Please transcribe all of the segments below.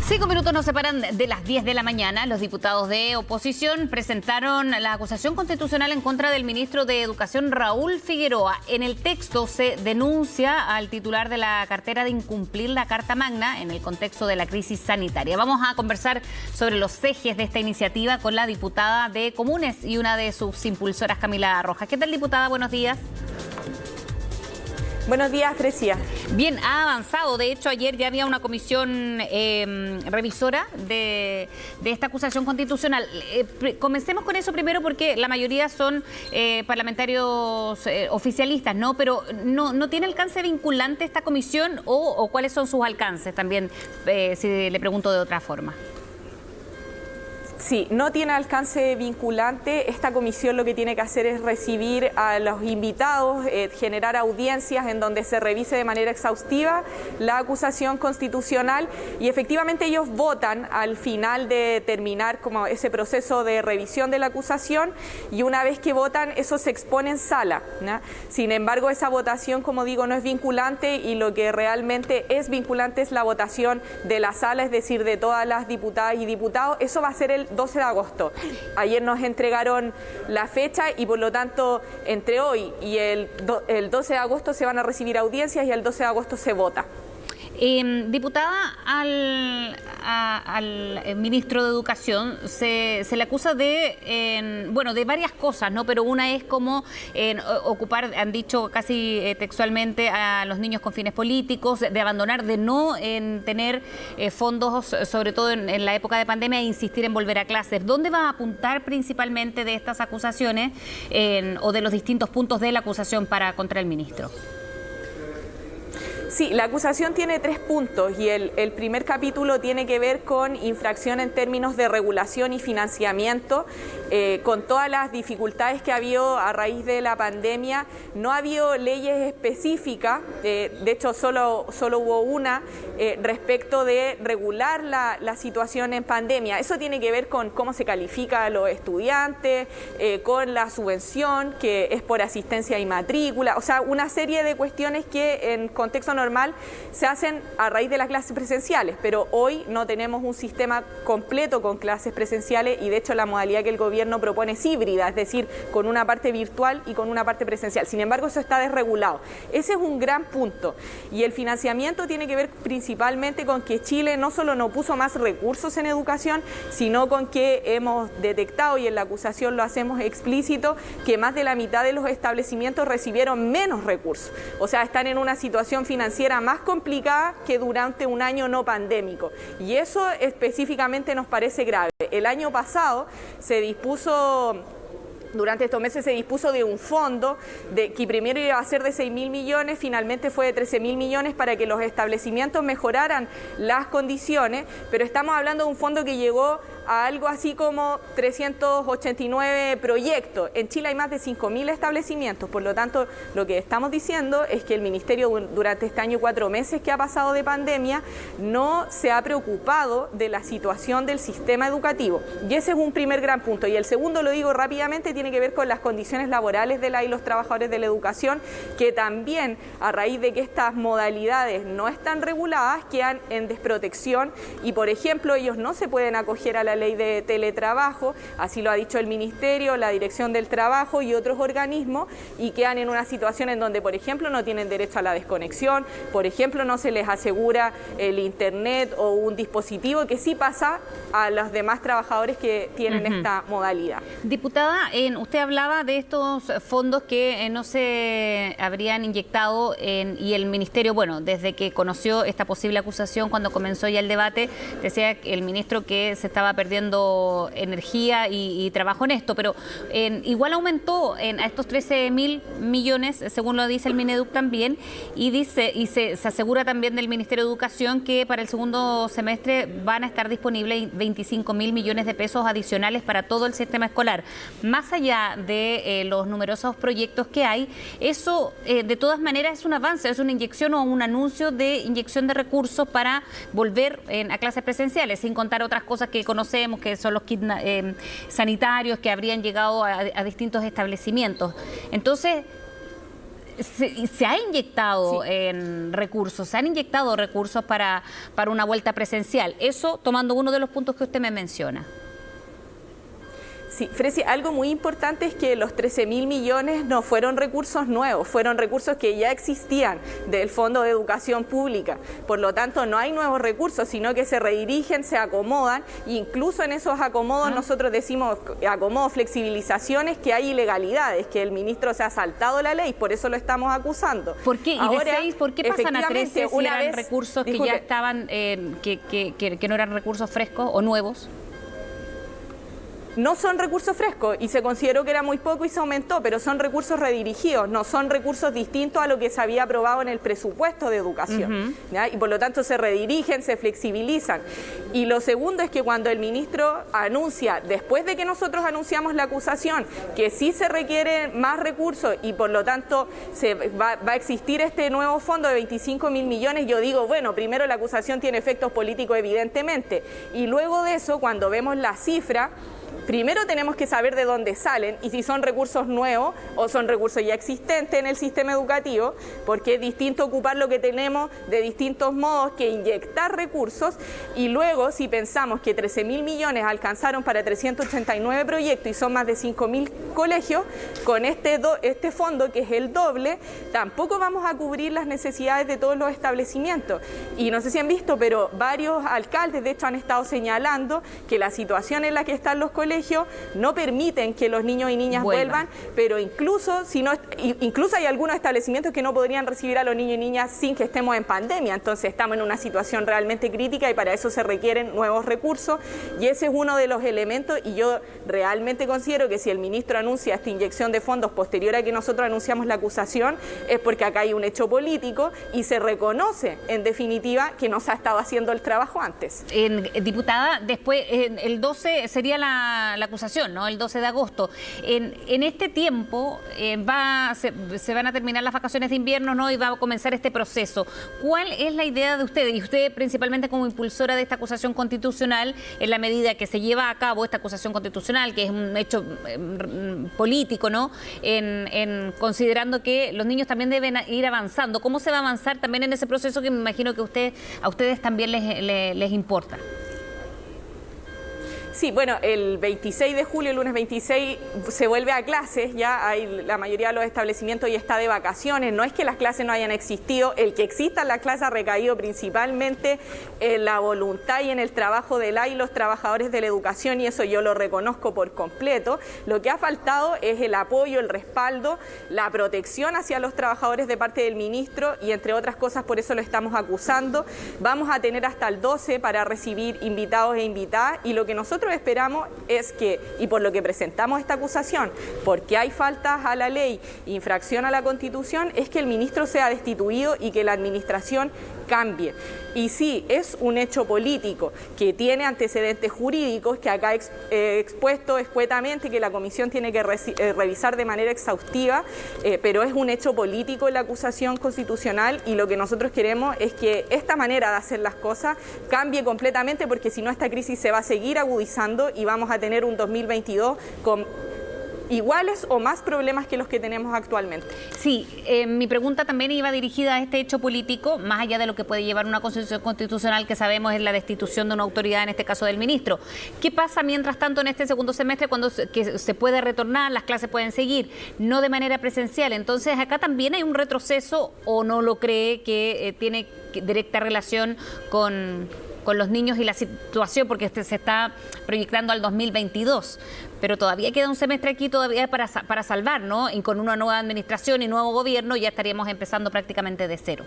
5 minutos nos separan de las 10 de la mañana. Los diputados de oposición presentaron la acusación constitucional en contra del ministro de Educación, Raúl Figueroa. En el texto se denuncia al titular de la cartera de incumplir la Carta Magna en el contexto de la crisis sanitaria. Vamos a conversar sobre los ejes de esta iniciativa con la diputada de Comunes y una de sus impulsoras, Camila Rojas. ¿Qué tal, diputada? Buenos días. Buenos días, Grecia. Bien, ha avanzado. De hecho, ayer ya había una comisión revisora de esta acusación constitucional. Comencemos con eso primero porque la mayoría son parlamentarios oficialistas, ¿no? Pero ¿no tiene alcance vinculante esta comisión o cuáles son sus alcances también, si le pregunto de otra forma? Sí, no tiene alcance vinculante. Esta comisión lo que tiene que hacer es recibir a los invitados, generar audiencias en donde se revise de manera exhaustiva la acusación constitucional y efectivamente ellos votan al final de terminar como ese proceso de revisión de la acusación y una vez que votan eso se expone en sala, ¿no? Sin embargo, esa votación, como digo, no es vinculante y lo que realmente es vinculante es la votación de la sala, es decir, de todas las diputadas y diputados. Eso va a ser el 12 de agosto. Ayer nos entregaron la fecha y por lo tanto entre hoy y el 12 de agosto se van a recibir audiencias y el 12 de agosto se vota. Diputada, al ministro de Educación se le acusa de varias cosas, ¿no? Pero una es como ocupar, han dicho casi textualmente, a los niños con fines políticos, de abandonar, de no tener fondos, sobre todo en la época de pandemia, e insistir en volver a clases. ¿Dónde va a apuntar principalmente de estas acusaciones o de los distintos puntos de la acusación contra el ministro? Sí, la acusación tiene 3 puntos y el primer capítulo tiene que ver con infracción en términos de regulación y financiamiento. Con todas las dificultades que ha habido a raíz de la pandemia, no ha habido leyes específicas, de hecho solo hubo una respecto de regular la situación en pandemia. Eso tiene que ver con cómo se califica a los estudiantes, con la subvención que es por asistencia y matrícula, o sea, una serie de cuestiones que en contexto normal se hacen a raíz de las clases presenciales, pero hoy no tenemos un sistema completo con clases presenciales y de hecho la modalidad que el gobierno propone es híbrida, es decir, con una parte virtual y con una parte presencial. Sin embargo, eso está desregulado. Ese es un gran punto. Y el financiamiento tiene que ver principalmente con que Chile no solo no puso más recursos en educación, sino con que hemos detectado, y en la acusación lo hacemos explícito, que más de la mitad de los establecimientos recibieron menos recursos. O sea, están en una situación financiera más complicada que durante un año no pandémico. Y eso específicamente nos parece grave. El año pasado se dispuso... Durante estos meses se dispuso de un fondo que primero iba a ser de 6.000 millones, finalmente fue de 13.000 millones para que los establecimientos mejoraran las condiciones, pero estamos hablando de un fondo que llegó a algo así como 389 proyectos. En Chile hay más de 5.000 establecimientos, por lo tanto lo que estamos diciendo es que el Ministerio durante este año 4 meses que ha pasado de pandemia no se ha preocupado de la situación del sistema educativo y ese es un primer gran punto. Y el segundo, lo digo rápidamente, tiene que ver con las condiciones laborales de los trabajadores de la educación, que también a raíz de que estas modalidades no están reguladas quedan en desprotección y por ejemplo ellos no se pueden acoger a la ley de teletrabajo, así lo ha dicho el Ministerio, la Dirección del Trabajo y otros organismos, y quedan en una situación en donde por ejemplo no tienen derecho a la desconexión, por ejemplo no se les asegura el internet o un dispositivo que sí pasa a los demás trabajadores que tienen esta modalidad. Diputada, usted hablaba de estos fondos que no se habrían inyectado y el Ministerio, bueno, desde que conoció esta posible acusación, cuando comenzó ya el debate, decía el ministro que se estaba perdiendo energía y trabajo en esto, pero igual aumentó a estos 13.000 millones, según lo dice el Mineduc también, y se asegura también del Ministerio de Educación que para el segundo semestre van a estar disponibles 25.000 millones de pesos adicionales para todo el sistema escolar. Más allá de los numerosos proyectos que hay, eso de todas maneras es un avance, es una inyección o un anuncio de inyección de recursos para volver a clases presenciales, sin contar otras cosas que conocemos, que son los kits sanitarios que habrían llegado a distintos establecimientos. Entonces, Se ha inyectado en recursos, se han inyectado recursos para una vuelta presencial. Eso tomando uno de los puntos que usted me menciona. Sí, Fresi, algo muy importante es que los 13.000 millones no fueron recursos nuevos, fueron recursos que ya existían del Fondo de Educación Pública. Por lo tanto, no hay nuevos recursos, sino que se redirigen, se acomodan, e incluso en esos acomodos nosotros decimos acomodos, flexibilizaciones, que hay ilegalidades, que el ministro se ha saltado la ley, por eso lo estamos acusando. ¿Por qué? ¿Y ahora, de 6, por qué pasan a 13 si eran recursos que ya estaban, que no eran recursos frescos o nuevos? No son recursos frescos y se consideró que era muy poco y se aumentó, pero son recursos redirigidos, no son recursos distintos a lo que se había aprobado en el presupuesto de educación. ¿Ya? Y por lo tanto se redirigen, se flexibilizan. Y lo segundo es que cuando el ministro anuncia, después de que nosotros anunciamos la acusación, que sí se requieren más recursos y por lo tanto va a existir este nuevo fondo de 25.000 millones, yo digo, bueno, primero la acusación tiene efectos políticos evidentemente, y luego de eso, cuando vemos la cifra, primero tenemos que saber de dónde salen y si son recursos nuevos o son recursos ya existentes en el sistema educativo, porque es distinto ocupar lo que tenemos de distintos modos que inyectar recursos. Y luego, si pensamos que 13.000 millones alcanzaron para 389 proyectos y son más de 5.000 colegios, con este fondo, que es el doble, tampoco vamos a cubrir las necesidades de todos los establecimientos. Y no sé si han visto, pero varios alcaldes de hecho han estado señalando que la situación en la que están los colegios no permiten que los niños y niñas vuelvan, pero incluso hay algunos establecimientos que no podrían recibir a los niños y niñas sin que estemos en pandemia. Entonces estamos en una situación realmente crítica y para eso se requieren nuevos recursos, y ese es uno de los elementos. Y yo realmente considero que si el ministro anuncia esta inyección de fondos posterior a que nosotros anunciamos la acusación, es porque acá hay un hecho político y se reconoce en definitiva que no se ha estado haciendo el trabajo antes. Diputada, después el 12 sería la acusación, ¿no? El 12 de agosto. En este tiempo se van a terminar las vacaciones de invierno, ¿no? Y va a comenzar este proceso. ¿Cuál es la idea de ustedes? Y usted principalmente como impulsora de esta acusación constitucional, en la medida que se lleva a cabo esta acusación constitucional, que es un hecho político, ¿no? Considerando que los niños también deben ir avanzando. ¿Cómo se va a avanzar también en ese proceso que me imagino que a ustedes también les importa? Sí, bueno, el 26 de julio, el lunes 26, se vuelve a clases, ya la mayoría de los establecimientos ya está de vacaciones, no es que las clases no hayan existido, el que existan las clases ha recaído principalmente en la voluntad y en el trabajo de los trabajadores de la educación, y eso yo lo reconozco por completo. Lo que ha faltado es el apoyo, el respaldo, la protección hacia los trabajadores de parte del ministro, y entre otras cosas por eso lo estamos acusando. Vamos a tener hasta el 12 para recibir invitados e invitadas, y lo que nosotros esperamos es que, y por lo que presentamos esta acusación, porque hay faltas a la ley, infracción a la Constitución, es que el ministro sea destituido y que la administración cambie. Y sí, es un hecho político que tiene antecedentes jurídicos que acá he expuesto escuetamente, que la comisión tiene que revisar de manera exhaustiva, pero es un hecho político la acusación constitucional, y lo que nosotros queremos es que esta manera de hacer las cosas cambie completamente, porque si no esta crisis se va a seguir agudizando y vamos a tener un 2022 con iguales o más problemas que los que tenemos actualmente. Sí, mi pregunta también iba dirigida a este hecho político, más allá de lo que puede llevar una constitución constitucional que sabemos es la destitución de una autoridad, en este caso del ministro. ¿Qué pasa mientras tanto en este segundo semestre cuando se puede retornar, las clases pueden seguir, no de manera presencial? Entonces acá también hay un retroceso, ¿o no lo cree que tiene directa relación con los niños y la situación, porque se está proyectando al 2022, pero todavía queda un semestre aquí todavía para salvar, ¿no? Y con una nueva administración y nuevo gobierno ya estaríamos empezando prácticamente de cero.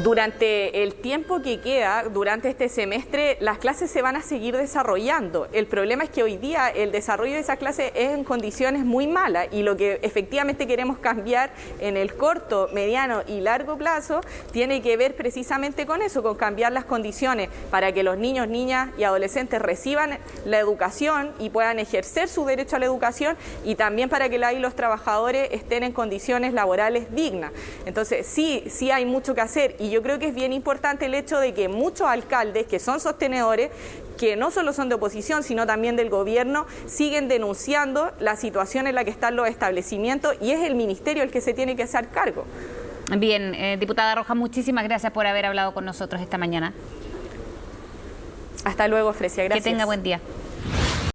Durante el tiempo que queda, durante este semestre, las clases se van a seguir desarrollando. El problema es que hoy día el desarrollo de esas clases es en condiciones muy malas, y lo que efectivamente queremos cambiar en el corto, mediano y largo plazo tiene que ver precisamente con eso, con cambiar las condiciones para que los niños, niñas y adolescentes reciban la educación y puedan ejercer su derecho a la educación, y también para que los trabajadores estén en condiciones laborales dignas. Entonces sí hay mucho que hacer, Y yo creo que es bien importante el hecho de que muchos alcaldes que son sostenedores, que no solo son de oposición, sino también del gobierno, siguen denunciando la situación en la que están los establecimientos y es el ministerio el que se tiene que hacer cargo. Bien, diputada Rojas, muchísimas gracias por haber hablado con nosotros esta mañana. Hasta luego, Fresia. Gracias. Que tenga buen día.